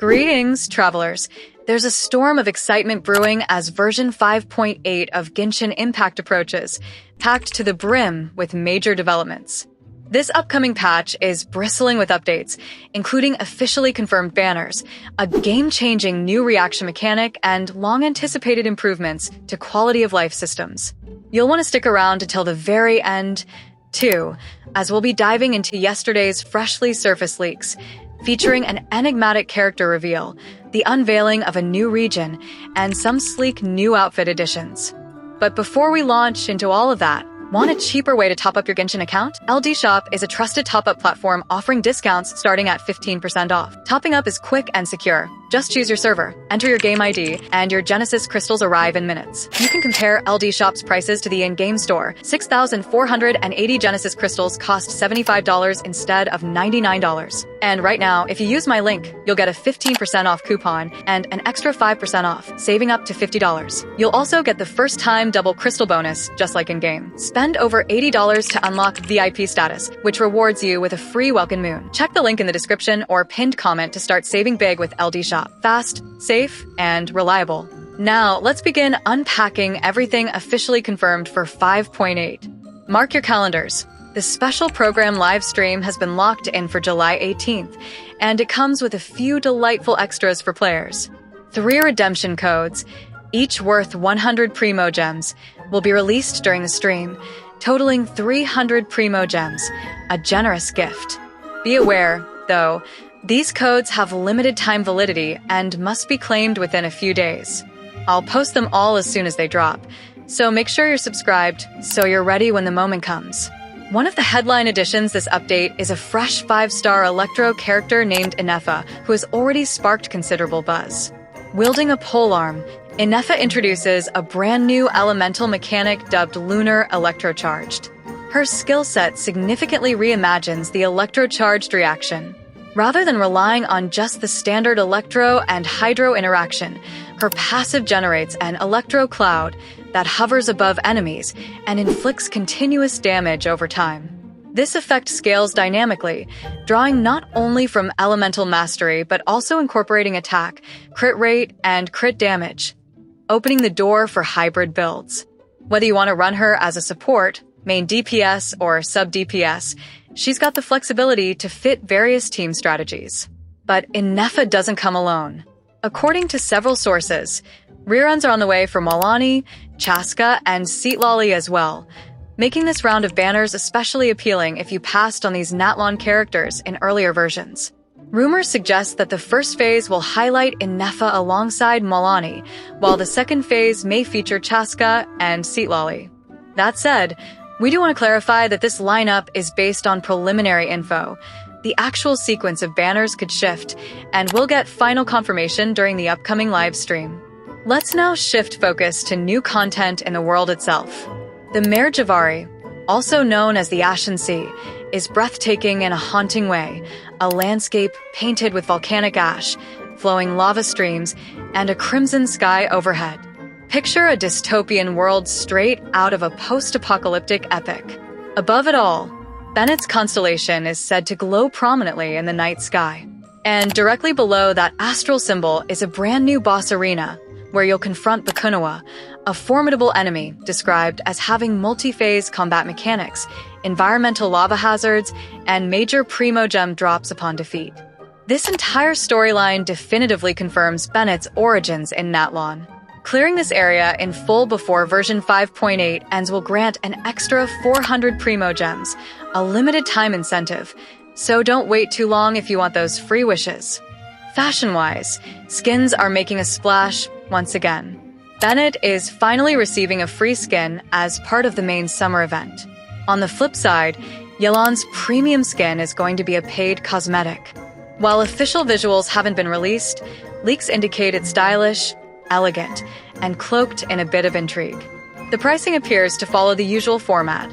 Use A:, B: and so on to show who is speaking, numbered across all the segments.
A: Greetings, travelers. There's a storm of excitement brewing as version 5.8 of Genshin Impact approaches, packed to the brim with major developments. This upcoming patch is bristling with updates, including officially confirmed banners, a game-changing new reaction mechanic, and long-anticipated improvements to quality-of-life systems. You'll want to stick around until the very end, too, as we'll be diving into yesterday's freshly surfaced leaks, featuring an enigmatic character reveal, the unveiling of a new region, and some sleek new outfit additions. But before we launch into all of that, want a cheaper way to top up your Genshin account? LDShop is a trusted top-up platform offering discounts starting at 15% off. Topping up is quick and secure. Just choose your server, enter your game ID, and your Genesis crystals arrive in minutes. You can compare LDShop's prices to the in-game store. 6,480 Genesis crystals cost $75 instead of $99. And right now, if you use my link, you'll get a 15% off coupon and an extra 5% off, saving up to $50. You'll also get the first-time double crystal bonus, just like in-game. Spend over $80 to unlock VIP status, which rewards you with a free Welkin moon. Check the link in the description or pinned comment to start saving big with LDShop. Fast, safe, and reliable. Now, let's begin unpacking everything officially confirmed for 5.8. Mark your calendars. The special program Livestream has been locked in for July 18th, and it comes with a few delightful extras for players. 3 redemption codes, each worth 100 Primogems, will be released during the stream, totaling 300 Primogems, a generous gift. Be aware, though, these codes have limited time validity and must be claimed within a few days. I'll post them all as soon as they drop, so make sure you're subscribed so you're ready when the moment comes. One of the headline additions this update is a fresh 5-star Electro character named Ineffa, who has already sparked considerable buzz. Wielding a polearm, Ineffa introduces a brand new elemental mechanic dubbed Lunar Electrocharged. Her skill set significantly reimagines the electrocharged reaction. Rather than relying on just the standard electro and hydro interaction, her passive generates an electro cloud that hovers above enemies and inflicts continuous damage over time. This effect scales dynamically, drawing not only from elemental mastery but also incorporating attack, crit rate, and crit damage, opening the door for hybrid builds. Whether you want to run her as a support, main DPS, or sub-DPS, she's got the flexibility to fit various team strategies. But Ineffa doesn't come alone. According to several sources, reruns are on the way for Malani, Chaska, and Citlali as well, making this round of banners especially appealing if you passed on these Natlon characters in earlier versions. Rumors suggest that the first phase will highlight Ineffa alongside Malani, while the second phase may feature Chaska and Citlali. That said, we do want to clarify that this lineup is based on preliminary info. The actual sequence of banners could shift, and we'll get final confirmation during the upcoming live stream. Let's now shift focus to new content in the world itself. The Mare Jivari, also known as the Ashen Sea, is breathtaking in a haunting way, a landscape painted with volcanic ash, flowing lava streams, and a crimson sky overhead. Picture a dystopian world straight out of a post-apocalyptic epic. Above it all, Bennett's constellation is said to glow prominently in the night sky. And directly below that astral symbol is a brand new boss arena, where you'll confront Bakunawa, a formidable enemy described as having multi-phase combat mechanics, environmental lava hazards, and major Primogem drops upon defeat. This entire storyline definitively confirms Bennett's origins in Natlon. Clearing this area in full before version 5.8 ends will grant an extra 400 Primogems, a limited time incentive, so don't wait too long if you want those free wishes. Fashion-wise, skins are making a splash once again. Bennett is finally receiving a free skin as part of the main summer event. On the flip side, Yelan's premium skin is going to be a paid cosmetic. While official visuals haven't been released, leaks indicate it's stylish, elegant, and cloaked in a bit of intrigue. The pricing appears to follow the usual format: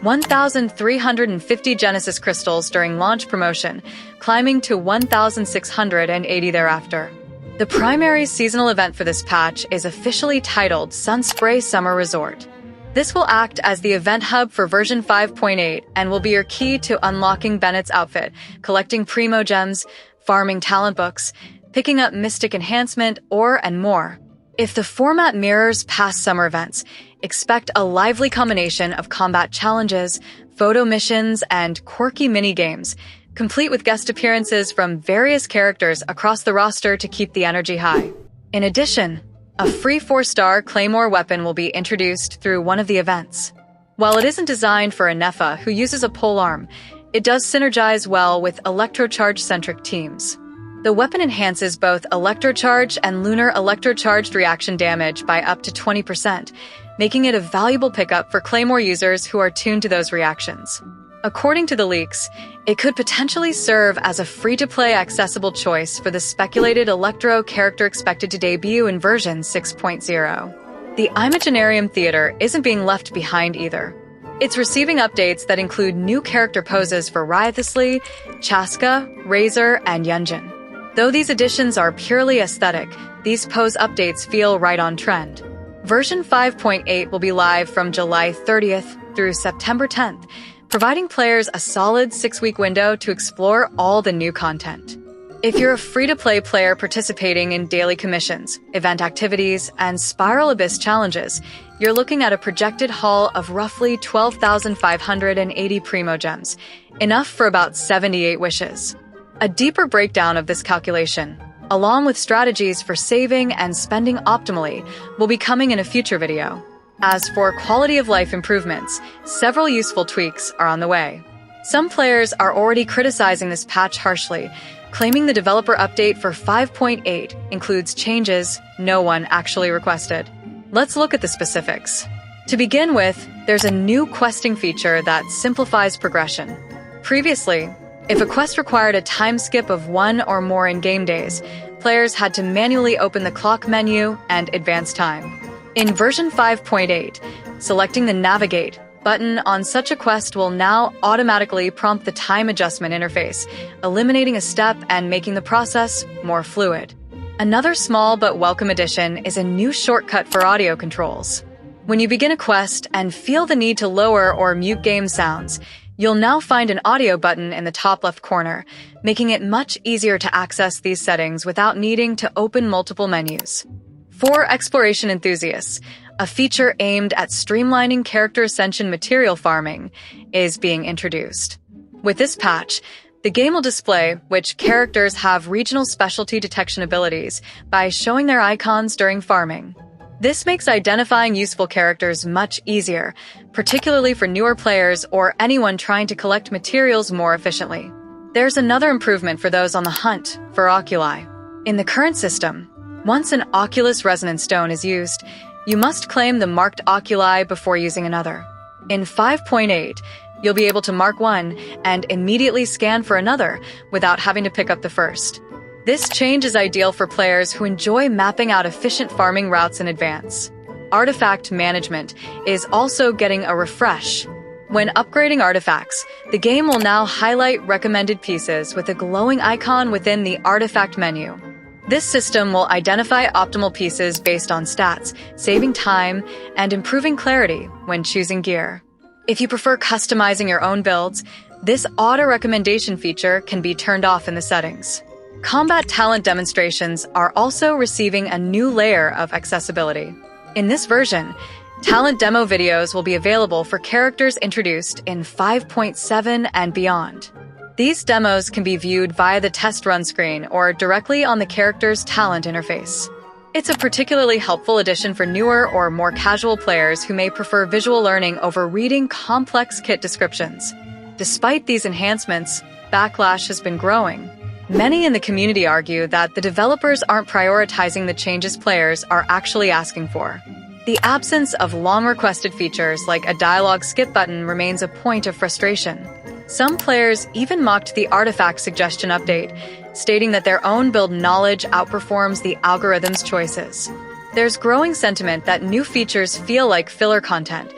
A: 1,350 Genesis crystals during launch promotion, climbing to 1,680 thereafter. The primary seasonal event for this patch is officially titled Sunspray Summer Resort. This will act as the event hub for version 5.8 and will be your key to unlocking Bennett's outfit, collecting Primogems, farming talent books, picking up Mystic Enhancement, and more. If the format mirrors past summer events, expect a lively combination of combat challenges, photo missions, and quirky mini-games, complete with guest appearances from various characters across the roster to keep the energy high. In addition, a free 4-star Claymore weapon will be introduced through one of the events. While it isn't designed for Ineffa, who uses a polearm, it does synergize well with electrocharge-centric teams. The weapon enhances both electrocharge and lunar electrocharged reaction damage by up to 20%, making it a valuable pickup for Claymore users who are tuned to those reactions. According to the leaks, it could potentially serve as a free-to-play accessible choice for the speculated Electro character expected to debut in version 6.0. The Imaginarium theater isn't being left behind either. It's receiving updates that include new character poses for Riothusly, Chaska, Razor, and Yunjin. Though these additions are purely aesthetic, these pose updates feel right on trend. Version 5.8 will be live from July 30th through September 10th, providing players a solid 6-week window to explore all the new content. If you're a free-to-play player participating in daily commissions, event activities, and Spiral Abyss challenges, you're looking at a projected haul of roughly 12,580 Primogems, enough for about 78 wishes. A deeper breakdown of this calculation, along with strategies for saving and spending optimally, will be coming in a future video. As for quality of life improvements, several useful tweaks are on the way. Some players are already criticizing this patch harshly, claiming the developer update for 5.8 includes changes no one actually requested. Let's look at the specifics. To begin with, there's a new questing feature that simplifies progression. Previously, if a quest required a time skip of 1 or more in-game days, players had to manually open the clock menu and advance time. In version 5.8, selecting the Navigate button on such a quest will now automatically prompt the time adjustment interface, eliminating a step and making the process more fluid. Another small but welcome addition is a new shortcut for audio controls. When you begin a quest and feel the need to lower or mute game sounds, you'll now find an audio button in the top left corner, making it much easier to access these settings without needing to open multiple menus. For exploration enthusiasts, a feature aimed at streamlining character ascension material farming is being introduced. With this patch, the game will display which characters have regional specialty detection abilities by showing their icons during farming. This makes identifying useful characters much easier, particularly for newer players or anyone trying to collect materials more efficiently. There's another improvement for those on the hunt for oculi. In the current system, once an Oculus Resonance Stone is used, you must claim the marked oculi before using another. In 5.8, you'll be able to mark one and immediately scan for another without having to pick up the first. This change is ideal for players who enjoy mapping out efficient farming routes in advance. Artifact management is also getting a refresh. When upgrading artifacts, the game will now highlight recommended pieces with a glowing icon within the artifact menu. This system will identify optimal pieces based on stats, saving time and improving clarity when choosing gear. If you prefer customizing your own builds, this auto-recommendation feature can be turned off in the settings. Combat talent demonstrations are also receiving a new layer of accessibility. In this version, talent demo videos will be available for characters introduced in 5.7 and beyond. These demos can be viewed via the test run screen or directly on the character's talent interface. It's a particularly helpful addition for newer or more casual players who may prefer visual learning over reading complex kit descriptions. Despite these enhancements, backlash has been growing. Many in the community argue that the developers aren't prioritizing the changes players are actually asking for. The absence of long-requested features like a dialogue skip button remains a point of frustration. Some players even mocked the artifact suggestion update, stating that their own build knowledge outperforms the algorithm's choices. There's growing sentiment that new features feel like filler content,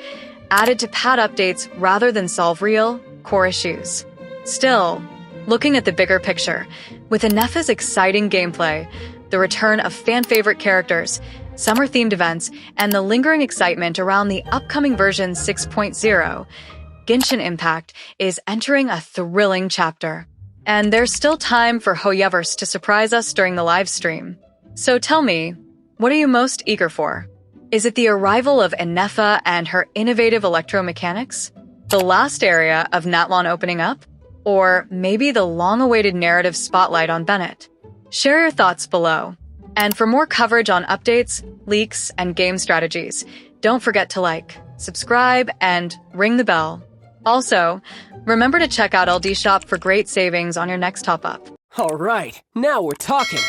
A: added to pad updates rather than solve real, core issues. Still, looking at the bigger picture, with Ineffa's exciting gameplay, the return of fan-favorite characters, summer-themed events, and the lingering excitement around the upcoming version 6.0, Genshin Impact is entering a thrilling chapter. And there's still time for Hoyoverse to surprise us during the live stream. So tell me, what are you most eager for? Is it the arrival of Ineffa and her innovative electromechanics? The last area of Natlan opening up? Or maybe the long-awaited narrative spotlight on Bennett? Share your thoughts below. And for more coverage on updates, leaks, and game strategies, don't forget to like, subscribe, and ring the bell. Also, remember to check out LDShop for great savings on your next top-up.
B: All right, now we're talking.